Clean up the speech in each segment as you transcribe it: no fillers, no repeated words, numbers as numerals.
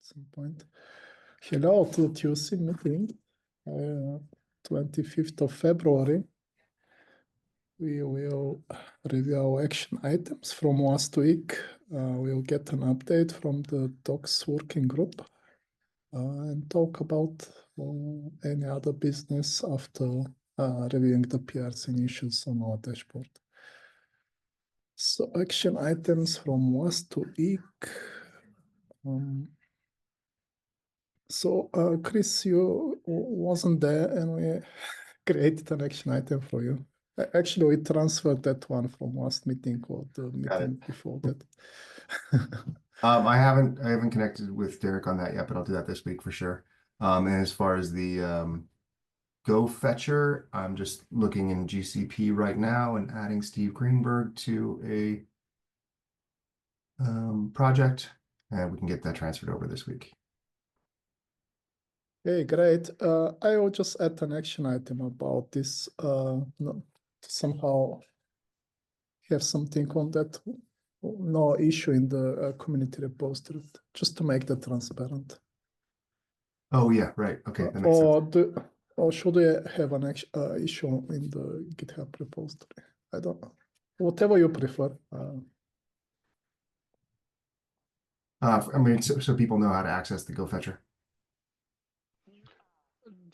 some point. Hello to Tuesday meeting, 25th of February. We will review our action items from last week. We'll get an update from the docs working group and talk about any other business after reviewing the PRs and issues on our dashboard. So action items from last week. So Chris, you wasn't there and we created an action item for you. Actually, we transferred that one from last meeting or the meeting before that. I haven't connected with Derek on that yet, but I'll do that this week for sure. And as far as the Go Fetcher, I'm just looking in GCP right now and adding Steve Greenberg to a project, and we can get that transferred over this week. Hey, great. I will just add an action item about this. Somehow have something on that. No issue in the community repository, just to make that transparent. Oh yeah, right. Okay, that makes sense. Or should we have an issue in the GitHub repository? I don't know. Whatever you prefer. I mean, so people know how to access the Go Fetcher.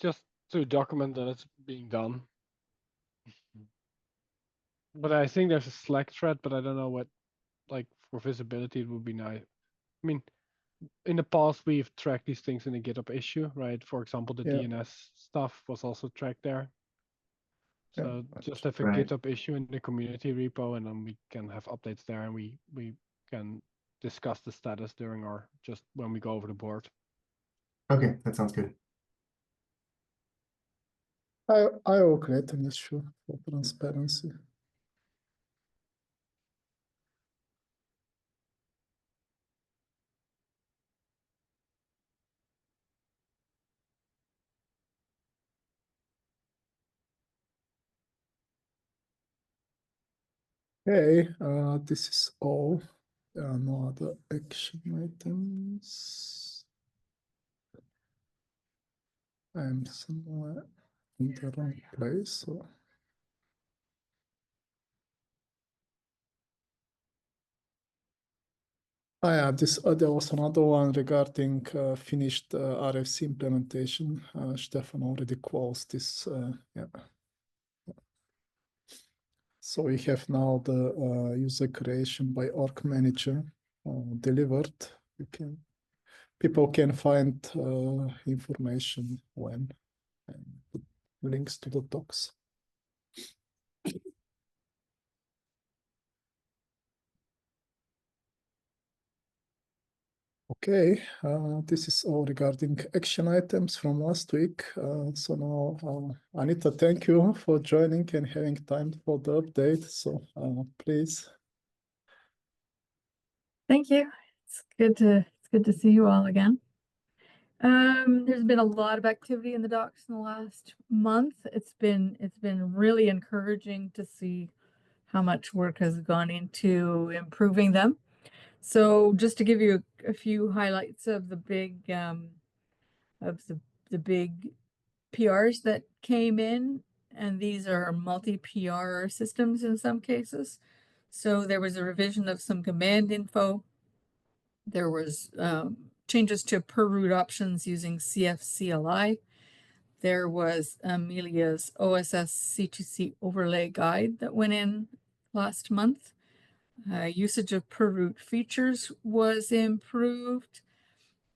Just to document that it's being done. But I think there's a Slack thread, but I don't know what, like, for visibility, it would be nice. I mean, in the past, we've tracked these things in a GitHub issue, right? For example, the DNS stuff was also tracked there. So just have a GitHub issue in the community repo, and then we can have updates there, and we can discuss the status during our, just when we go over the board. Okay, that sounds good. I will create an issue for transparency. Okay, this is all. There are no other action items. I'm somewhere in the wrong place. So. Oh yeah, there was another one regarding finished RFC implementation. Stephan already closed this. Yeah. So we have now the user creation by org manager delivered. People can find information when and links to the docs. Okay, this is all regarding action items from last week. So now, Anita, thank you for joining and having time for the update. So please. Thank you. It's good to see you all again. There's been a lot of activity in the docs in the last month. It's been really encouraging to see how much work has gone into improving them. So just to give you a few highlights of the big big PRs that came in, and these are multi-PR systems in some cases. So there was a revision of some command info. There was changes to per root options using CFCLI. There was Amelia's OSS C2C overlay guide that went in last month. Usage of per root features was improved,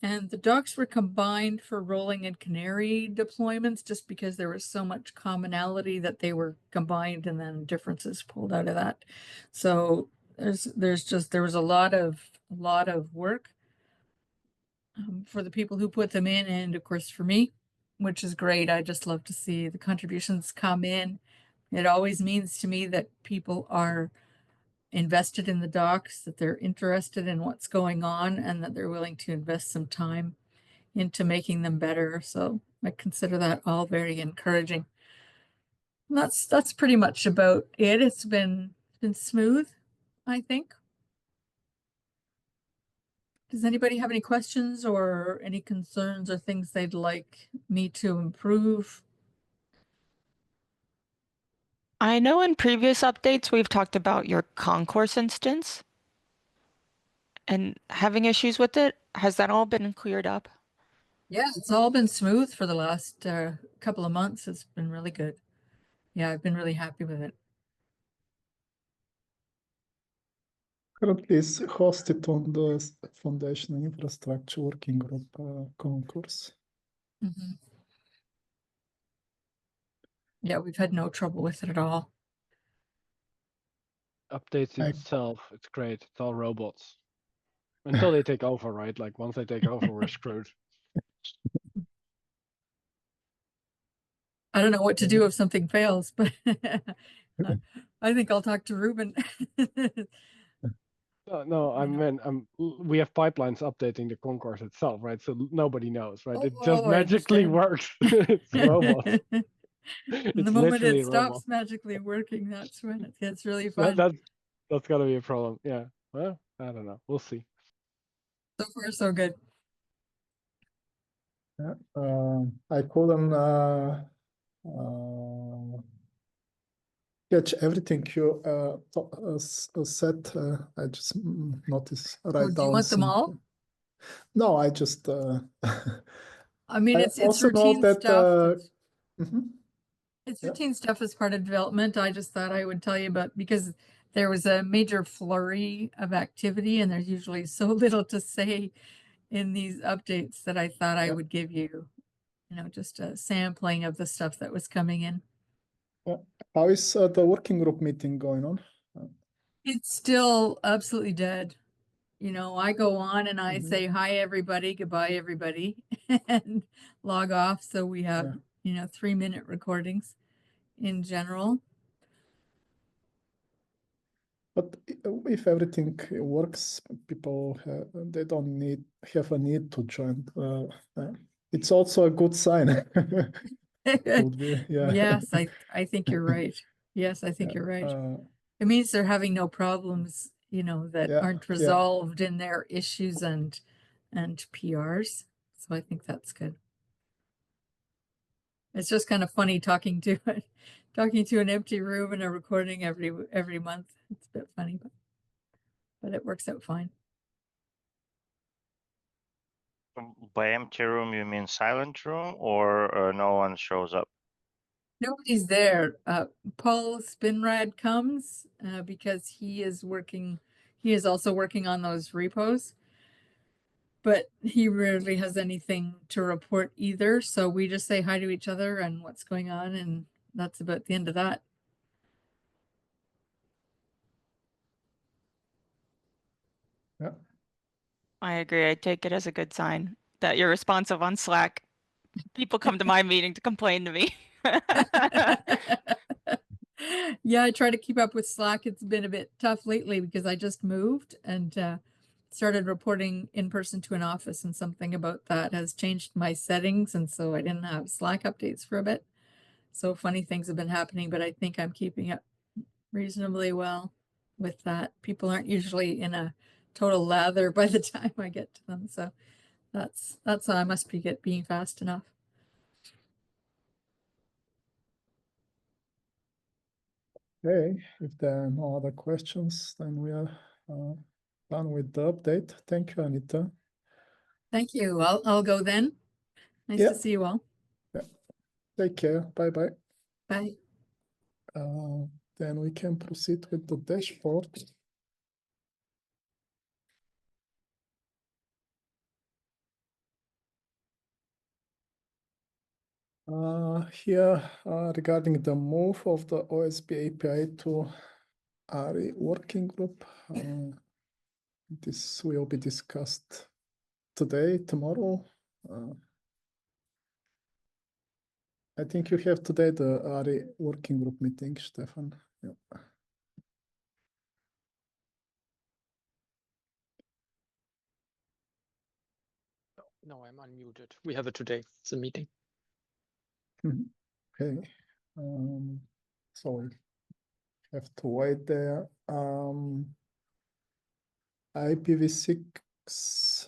and the docs were combined for rolling and canary deployments just because there was so much commonality that they were combined and then differences pulled out of that. So there was a lot of work for the people who put them in, and of course for me, which is great. I just love to see the contributions come in. It always means to me that people are invested in the docs, that they're interested in what's going on, and that they're willing to invest some time into making them better. So I consider that all very encouraging. And that's pretty much about it. It's been smooth, I think. Does anybody have any questions or any concerns or things they'd like me to improve? I know in previous updates, we've talked about your Concourse instance and having issues with it. Has that all been cleared up? Yeah, it's all been smooth for the last couple of months. It's been really good. Yeah, I've been really happy with it. Currently, it's hosted on the Foundation Infrastructure Working Group Concourse. Mhm. Yeah, we've had no trouble with it at all. Updates I- itself, it's great. It's all robots. Until they take over, right? Like once they take over, we're screwed. I don't know what to Yeah. do if something fails, but I think I'll talk to Ruben. No, I You know. meant we have pipelines updating the Concourse itself, right? So nobody knows, right? It just Oh, I magically understand. works. It's robots. And It's the moment literally it a robot. stops magically working, that's when it gets really So fun. that's gotta be a problem. Yeah. Well, I don't know. We'll see. So far, so good. Yeah, I couldn't catch everything you said. I just noticed Oh, right do you down want them some. all? No, I just. I mean, I it's also know routine that. stuff. Mhm, It's yeah. routine stuff as part of development. I just thought I would tell you about because there was a major flurry of activity and there's usually so little to say in these updates that I thought I Yeah. would give you, just a sampling of the stuff that was coming in. How is the working group meeting going on? It's still absolutely dead. I go on and I Mhm. say, hi, everybody, goodbye, everybody, and log off. So we have, 3-minute recordings in general. But if everything works, people they don't have a need to join. It's also a good sign. Could be, yeah. Yes, I think you're right. Yes, I think Yeah, you're right. It means they're having no problems, that Yeah, aren't yeah. resolved in their issues and PRs. So I think that's good. It's just kind of funny talking to an empty room and a recording every month. It's a bit funny, but it works out fine. By empty room, you mean silent room, or no one shows up? Nobody's there. Paul Spinrad comes because he is also working on those repos, but he rarely has anything to report either. So we just say hi to each other and what's going on, and that's about the end of that. Yeah. I agree. I take it as a good sign that you're responsive on Slack. People come to my meeting to complain to me. Yeah, I try to keep up with Slack. It's been a bit tough lately because I just moved and started reporting in person to an office, and something about that has changed my settings, and so I didn't have Slack updates for a bit. So funny things have been happening, but I think I'm keeping up reasonably well with that. People aren't usually in a total lather by the time I get to them, so that's how I must be being fast enough. Okay, if there are no other questions, then we are done with the update. Thank you, Anita. Thank you. I'll go then. Nice Yeah. to see you all. Yeah. Take care. Bye-bye. Bye. Then we can proceed with the dashboard. Here, regarding the move of the OSB API to RE working group, this will be discussed today, tomorrow. I think you have today the RE working group meeting, Stephan. Yeah. No, I'm unmuted. We have it today. It's a meeting. Okay. So we have to wait there. IPv6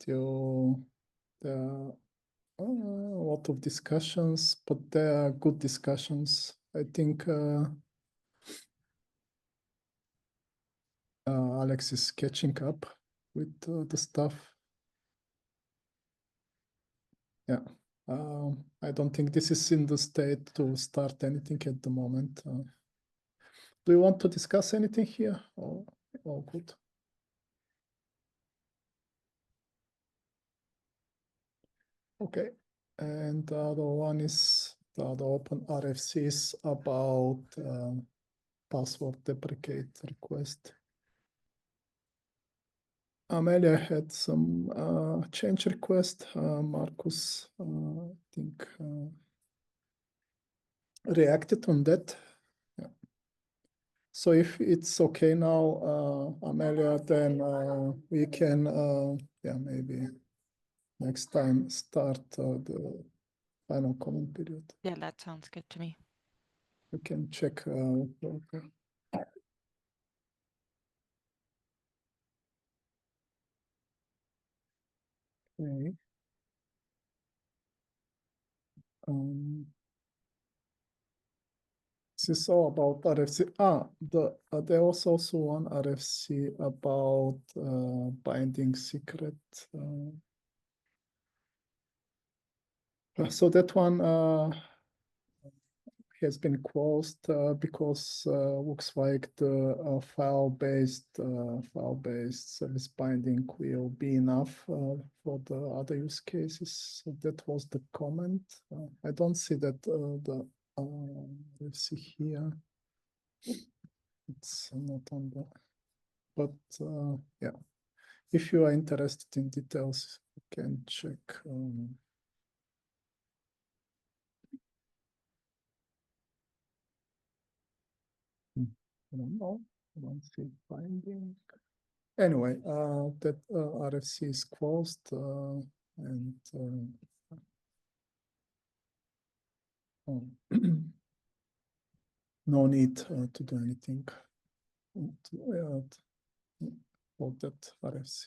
still there are a lot of discussions, but they are good discussions. I think Alex is catching up with the stuff. Yeah, I don't think this is in the state to start anything at the moment. Do you want to discuss anything here? Or good? Okay, and the other one is the other open RFCs about password deprecate request. Amelia had some change request. Marcus, I think, reacted on that. Yeah. So if it's okay now, Amelia, then we can, yeah, maybe next time start the final comment period. Yeah, that sounds good to me. You can check. Okay. This is all about RFC. There was also one RFC about binding secret. So that one has been closed because looks like the file-based service binding will be enough for the other use cases. So that was the comment. I don't see that let's see here. It's not on the, but yeah. If you are interested in details, you can check. I don't know. I don't see binding. Anyway, that RFC is closed and no need to do anything for that RFC.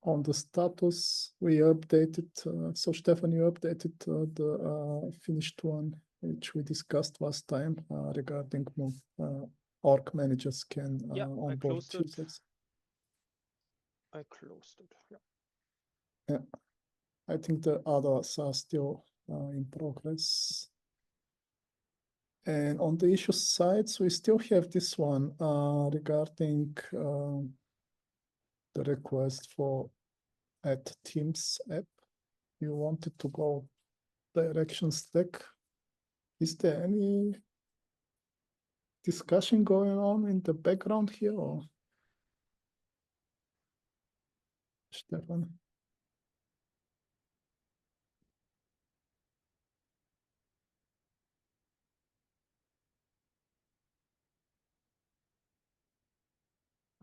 On the status, we updated, so Stephan, you updated the finished one, which we discussed last time regarding org managers can onboard users. I closed it. Yeah. Yeah, I think the others are still in progress. And on the issue sides, we still have this one regarding the request for add Teams app. You wanted to go direction stack. Is there any discussion going on in the background here, or Stephan?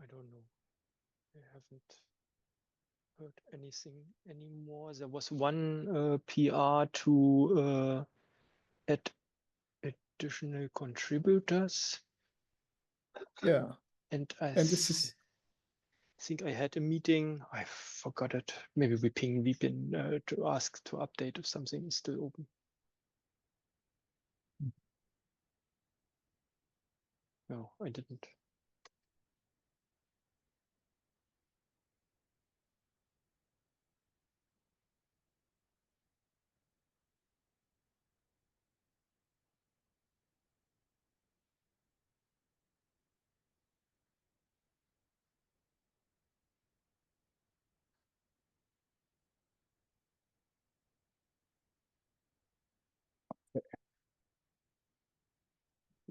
I don't know. I haven't heard anything anymore. There was one PR to add additional contributors. Yeah. And this is think I had a meeting. I forgot it. Maybe we ping Ruben to ask to update if something is still open. No, I didn't.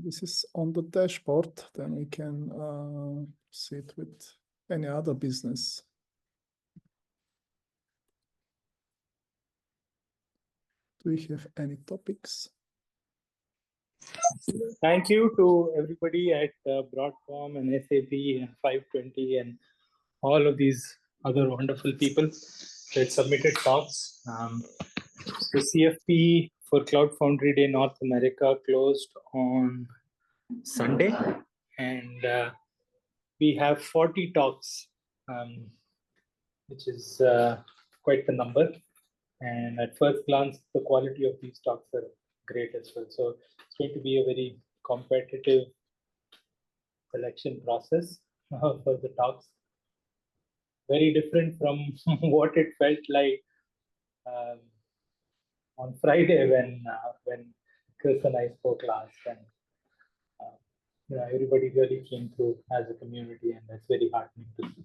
this is on the dashboard, then we can see it with any other business. Do we have any topics? Thank you to everybody at Broadcom and SAP and 520 and all of these other wonderful people that submitted talks. The CFP for CloudFoundry Day North America closed on Sunday, and we have 40 talks, which is quite the number. And at first glance, the quality of these talks are great as well. So it's going to be a very competitive selection process for the talks. Very different from what it felt like on Friday when Chris and I spoke last, and everybody really came through as a community, and that's very heartening to see.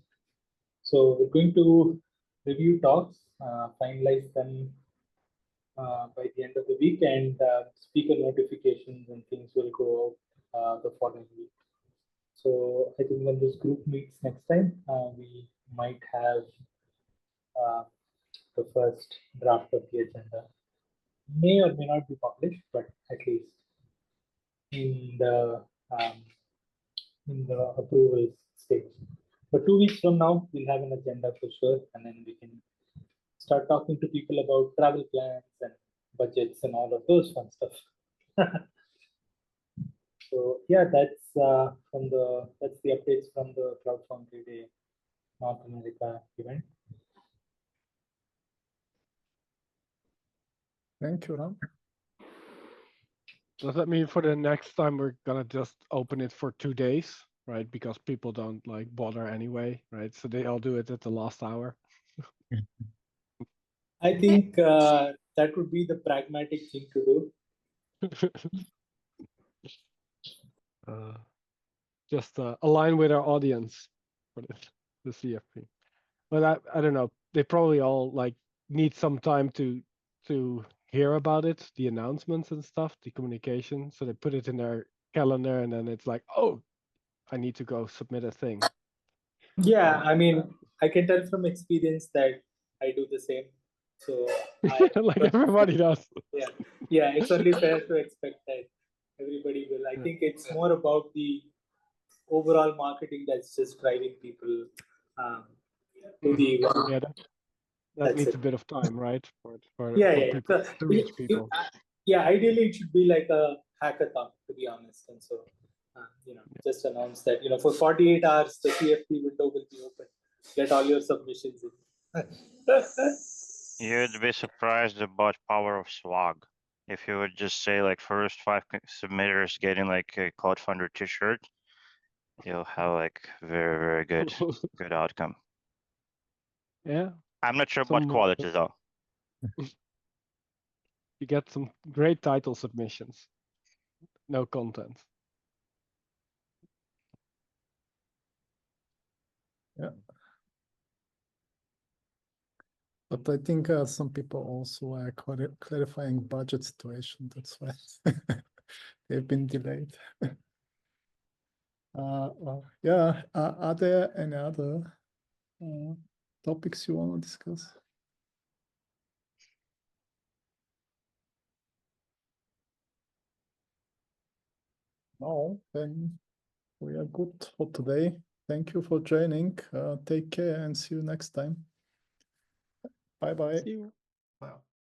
So we're going to review talks, finalize them by the end of the week, and speaker notifications and things will go out the following week. So I think when this group meets next time, we might have the first draft of the agenda. May or may not be published, but at least in the approval stage. But 2 weeks from now, we'll have an agenda for sure, and then we can start talking to people about travel plans and budgets and all of those fun stuff. So yeah, that's the updates from the CloudFoundry Day North America event. Thank you, Ram. Does that mean for the next time we're gonna just open it for 2 days, right? Because people don't like bother anyway, right? So they all do it at the last hour. I think that would be the pragmatic thing to do. Just align with our audience for the CFP. But I don't know. They probably all like need some time to hear about it, the announcements and stuff, the communication. So they put it in their calendar, and then it's like, oh, I need to go submit a thing. Yeah, I mean, I can tell from experience that I do the same. So like everybody does. Yeah, it's only fair to expect that everybody will. I think it's more about the overall marketing that's just driving people to the event. Yeah, that needs a bit of time, right? For people So, to reach people. Ideally it should be like a hackathon, to be honest. And so, just announce that, for 48 hours, the CFP window will be open. Get all your submissions in. You'd be surprised about power of swag. If you would just say like first 5 submitters getting like a CloudFoundry t-shirt, you'll have like very, very good outcome. Yeah. I'm not sure about quality though. You get some great title submissions. No content. Yeah. But I think some people also are clarifying budget situation. That's why they've been delayed. Yeah, are there any other topics you want to discuss? No, then we are good for today. Thank you for joining. Take care and see you next time. Bye-bye. See you. Wow.